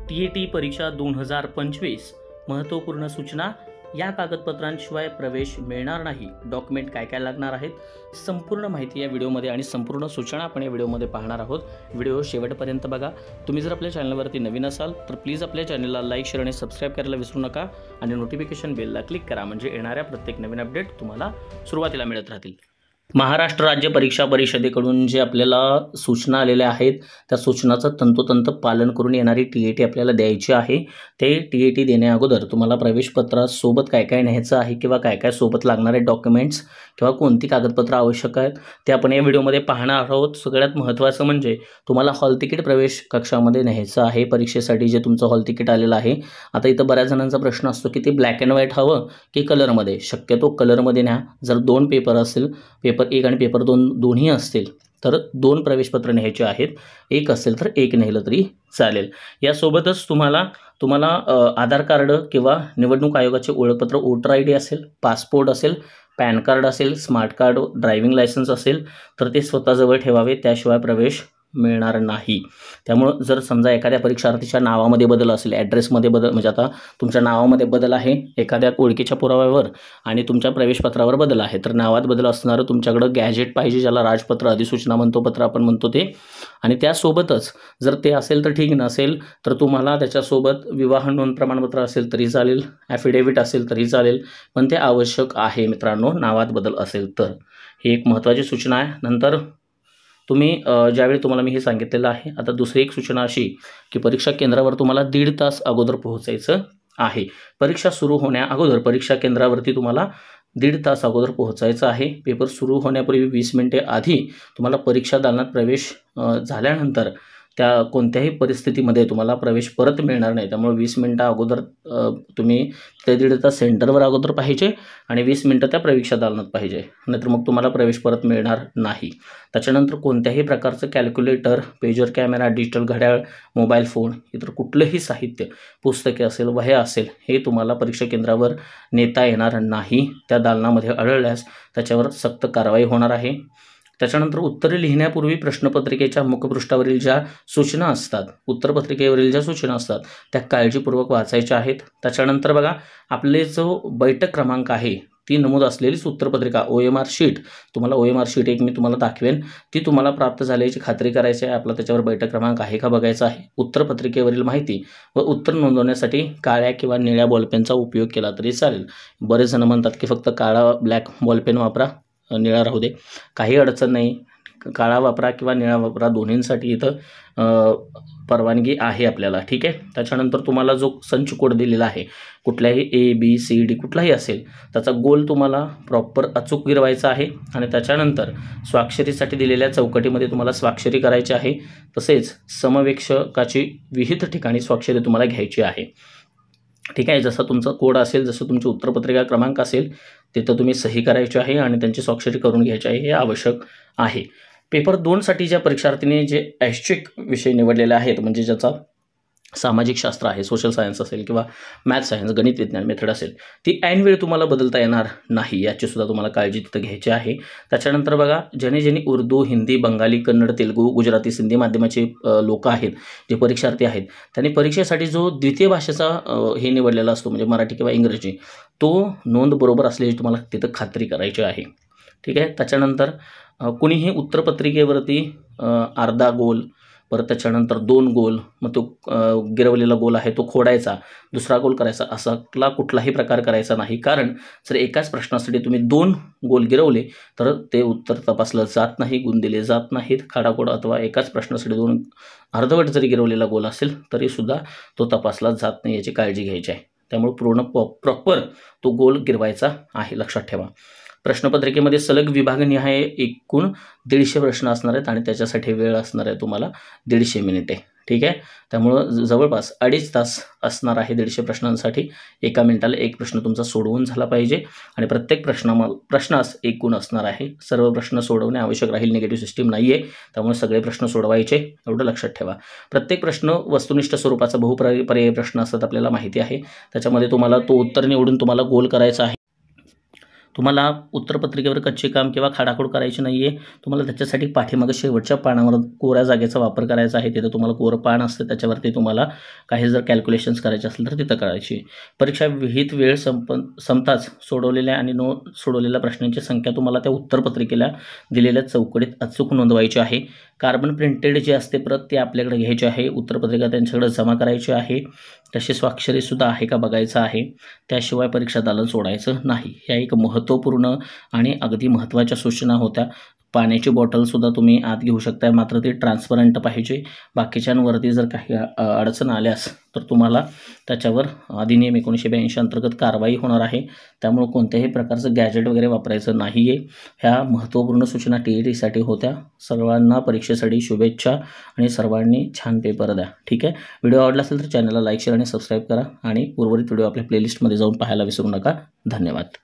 TET परीक्षा 2025 महत्त्वपूर्ण सूचना। या कागदपत्रांशिवाय प्रवेश मिळणार नाही। डॉक्युमेंट काय काय लागणार आहेत संपूर्ण माहिती या व्हिडिओमध्ये आणि संपूर्ण सूचना आपण या व्हिडिओमध्ये पाहणार आहोत। व्हिडिओ शेवटपर्यंत बघा। तुम्ही जर आपल्या चॅनलवरती नवीन असाल तर प्लीज आपल्या चॅनलला लाईक शेअर आणि सबस्क्राइब करायला विसरू नका आणि नोटिफिकेशन बेलला क्लिक करा म्हणजे येणाऱ्या प्रत्येक नवीन अपडेट तुम्हाला सुरुवातीला मिळत राहतील। महाराष्ट्र राज्य परीक्षा परिषदेकडून जे आपल्याला सूचना आलेल्या आहेत त्या सूचनाचं तंतोतंत पालन करून येणारी TET आपल्याला द्यायची आहे। ते TET देण्या अगोदर तुम्हाला प्रवेशपत्रासोबत काय काय न्यायचं आहे किंवा काय काय सोबत लागणारे डॉक्युमेंट्स किंवा कोणती कागदपत्र आवश्यक आहेत ते आपण या व्हिडिओमध्ये पाहणार आहोत। सगळ्यात महत्त्वाचं म्हणजे तुम्हाला हॉल तिकीट प्रवेश कक्षामध्ये न्यायचं आहे परीक्षेसाठी जे तुमचं हॉल तिकीट आलेलं आहे। आता इथं बऱ्याच जणांचा प्रश्न असतो की ते ब्लॅक अँड व्हाईट हवं की कलरमध्ये। शक्यतो कलरमध्ये न्या। जर दोन पेपर असेल, पेपर 1 आणि पेपर 2 दोन्ही असतील तर 2 प्रवेशपत्र न्यायचे आहेत। एक असेल तर एक नेलं तरी चालेल। यासोबतच तुम्हाला आधार कार्ड किंवा निवडणूक आयोगाचे ओळखपत्र वोटर ID असेल, पासपोर्ट असेल, पॅन कार्ड असेल, स्मार्ट कार्ड, ड्रायव्हिंग लायसन्स असेल तर ते स्वतःजवळ ठेवावे, त्याशिवाय प्रवेश मिळणार नाही। त्यामुळे जर समजा एखाद्या परीक्षार्थीच्या नावामध्ये बदल असेल, ॲड्रेसमध्ये बदल म्हणजे आता तुमच्या नावामध्ये बदल आहे, एखाद्या ओळखीच्या पुराव्यावर आणि तुमच्या प्रवेशपत्रावर बदल आहे तर नावात बदल असणारं तुमच्याकडे गॅजेट पाहिजे, ज्याला राजपत्र अधिसूचना म्हणतो, पत्र आपण म्हणतो ते। आणि त्यासोबतच जर ते असेल तर ठीक, नसेल तर तुम्हाला त्याच्यासोबत विवाह नोंद प्रमाणपत्र असेल तरी चालेल, ॲफिडेव्हिट असेल तरी चालेल, पण ते आवश्यक आहे मित्रांनो नावात बदल असेल तर। ही एक महत्त्वाची सूचना आहे। नंतर तुम्ही ज्यावेळी तुम्हाला मी हे सांगितलेलं आहे। आता दुसरी एक सूचना अशी की परीक्षा केंद्रावर तुम्हाला 1.5 तास अगोदर पोहोचायचं आहे। परीक्षा सुरू होण्या अगोदर परीक्षा केंद्रावरती तुम्हाला 1.5 तास अगोदर पोहोचायचं आहे। पेपर सुरू होण्यापूर्वी 20 मिनिटे आधी तुम्हाला परीक्षा दालनात प्रवेश झाल्यानंतर त्या कोणत्याही परिस्थितीमध्ये तुम्हाला प्रवेश परत मिळणार नाही। त्यामुळे 20 मिनिटं अगोदर तुम्ही ते 1.5 तास सेंटरवर अगोदर पाहिजे आणि 20 मिनिटं त्या परीक्षा दालनात पाहिजे, नाहीतर मग तुम्हाला प्रवेश परत मिळणार नाही। त्याच्यानंतर कोणत्याही प्रकारचं कॅल्क्युलेटर, पेजर कॅमेरा, डिजिटल घड्याळ, मोबाईल फोन, इतर कुठलंही साहित्य, पुस्तके असेल, वह्या असेल हे तुम्हाला परीक्षा केंद्रावर नेता येणार नाही। त्या दालनामध्ये आढळल्यास त्याच्यावर सक्त कारवाई होणार आहे। त्याच्यानंतर उत्तरे लिहिण्यापूर्वी प्रश्नपत्रिकेच्या मुखपृष्ठावरील ज्या सूचना असतात, उत्तरपत्रिकेवरील ज्या सूचना असतात त्या काळजीपूर्वक वाचायच्या आहेत। त्याच्यानंतर बघा आपले जो बैठक क्रमांक आहे ती नमूद असलेलीच उत्तरपत्रिका OMR शीट, तुम्हाला OMR शीट एक मी तुम्हाला दाखवेन, ती तुम्हाला प्राप्त झाल्याची खात्री करायची आहे। आपला त्याच्यावर बैठक क्रमांक आहे का बघायचा आहे। उत्तरपत्रिकेवरील माहिती व उत्तर नोंदवण्यासाठी काळ्या किंवा निळ्या बॉलपेनचा उपयोग केला तरी चालेल। बरेच जण म्हणतात की फक्त काळा ब्लॅक बॉलपेन वापरा, निळा राहू दे, काही अडचण नाही। काळा वापरा किंवा निळा वापरा, दोन्हींसाठी इथं परवानगी आहे आपल्याला, ठीक आहे। त्याच्यानंतर तुम्हाला जो संच कोड दिलेला आहे कुठल्याही ABCD कुठलाही असेल त्याचा गोल तुम्हाला प्रॉपर अचूक गिरवायचा आहे आणि त्याच्यानंतर स्वाक्षरीसाठी दिलेल्या चौकटीमध्ये तुम्हाला स्वाक्षरी करायची आहे। तसेच समवेक्षकाची विहित ठिकाणी स्वाक्षरी तुम्हाला घ्यायची आहे, ठीक आहे। जसा तुमचा कोड असेल, जसं तुमची उत्तरपत्रिका क्रमांक असेल तिथं तुम्ही सही करायची आहे आणि त्यांची स्वाक्षरी करून घ्यायची आहे, हे आवश्यक आहे। पेपर 2 साठी ज्या परीक्षार्थींनी जे ऐच्छिक विषय निवडलेले आहेत, म्हणजे ज्याचा सामाजिक शास्त्र आहे, सोशल सायन्स असेल किंवा मॅथ सायन्स, गणित विज्ञान मेथड असेल, ती ऐनवेळी तुम्हाला बदलता येणार नाही, याची सुद्धा तुम्हाला काळजी तिथं घ्यायची आहे। त्याच्यानंतर बघा ज्यांनी उर्दू, हिंदी, बंगाली, कन्नड, तेलुगू, गुजराती, सिंधी माध्यमाचे लोक आहेत, जे परीक्षार्थी आहेत, त्यांनी परीक्षेसाठी जो द्वितीय भाषेचा हे निवडलेला असतो म्हणजे मराठी किंवा इंग्रजी, तो नोंद बरोबर असल्याची तुम्हाला तिथं खात्री करायची आहे, ठीक आहे। त्याच्यानंतर कुणीही उत्तरपत्रिकेवरती अर्धा गोल, परत त्याच्यानंतर 2 गोल, मग तो गिरवलेला गोल आहे तो खोडायचा, दुसरा गोल करायचा, असाला कुठलाही प्रकार करायचा नाही। कारण जर एकाच प्रश्नासाठी तुम्ही 2 गोल गिरवले तर ते उत्तर तपासलं जात नाही, गुण दिले जात नाहीत। खाडाखोड अथवा एकाच प्रश्नासाठी 2 अर्धवट जरी गिरवलेला गोल असेल तरीसुद्धा तो तपासला जात नाही, याची काळजी घ्यायची आहे। त्यामुळे पूर्ण प्रॉपर तो गोल गिरवायचा आहे, लक्षात ठेवा। प्रश्नपत्रिकेमध्ये सलग विभागनिहाय एकूण 150 प्रश्न असणार आहेत आणि त्याच्यासाठी वेळ असणार आहे तुम्हाला 150 मिनिटे, ठीक आहे। त्यामुळं जवळपास 2.5 तास असणार आहे 150 प्रश्नांसाठी। एका मिनिटाला एक प्रश्न तुमचा सोडवून झाला पाहिजे आणि प्रत्येक प्रश्नास एक गुण असणार आहे। सर्व प्रश्न सोडवणे आवश्यक राहील, निगेटिव्ह सिस्टीम नाही आहे, त्यामुळे सगळे प्रश्न सोडवायचे, एवढं लक्षात ठेवा। प्रत्येक प्रश्न वस्तुनिष्ठ स्वरूपाचा बहुपर्यायी प्रश्न असतात, आपल्याला माहिती आहे। त्याच्यामध्ये तुम्हाला तो उत्तर निवडून तुम्हाला गोल करायचा आहे। तुम्हाला उत्तरपत्रिकेवर कच्चे काम किंवा खाडाखोड करायची नाही आहे. तुम्हाला त्याच्यासाठी पाठीमागे शेवटच्या पानावर कोऱ्या जागेचा वापर करायचा आहे. तिथं तुम्हाला कोरं पान असतं, त्याच्यावरती तुम्हाला काही जर कॅल्क्युलेशन्स करायचे असेल तर तिथं करायची. परीक्षा विहित वेळ संपताच सोडवलेल्या आणि न सोडवलेल्या प्रश्नांची संख्या तुम्हाला त्या उत्तरपत्रिकेला दिलेल्या चौकटीत अचूक नोंदवायची आहे. कार्बन प्रिंटेड जे असते प्रत ते आपल्याकडे घ्यायचे आहे. उत्तरपत्रिका त्यांच्याकडे जमा करायची आहे. तशी स्वाक्षरीसुद्धा आहे का बघायचं आहे. त्याशिवाय परीक्षा दालन सोडायचं नाही. ह्या एक महत्त्वपूर्ण आणि अगदी महत्त्वाच्या सूचना होत्या. पाण्याची बॉटलसुद्धा तुम्ही आत घेऊ शकता, मात्र ती ट्रान्सपरंट पाहिजे. बाकीच्यांवरती जर काही अडचण आल्यास तर तुम्हाला त्याच्यावर अधिनियम 1982 अंतर्गत कारवाई होणार आहे. त्यामुळे कोणत्याही प्रकारचं गॅजेट वगैरे वापरायचं नाही आहे. ह्या महत्त्वपूर्ण सूचना TETसाठी होत्या. सर्वांना परीक्षेसाठी शुभेच्छा आणि सर्वांनी छान पेपर द्या. ठीक आहे. व्हिडिओ आवडला असेल तर चॅनलला लाईक, शेअर आणि सबस्क्राईब करा आणि उर्वरित व्हिडिओ आपल्या प्लेलिस्टमध्ये जाऊन पाहायला विसरू नका. धन्यवाद.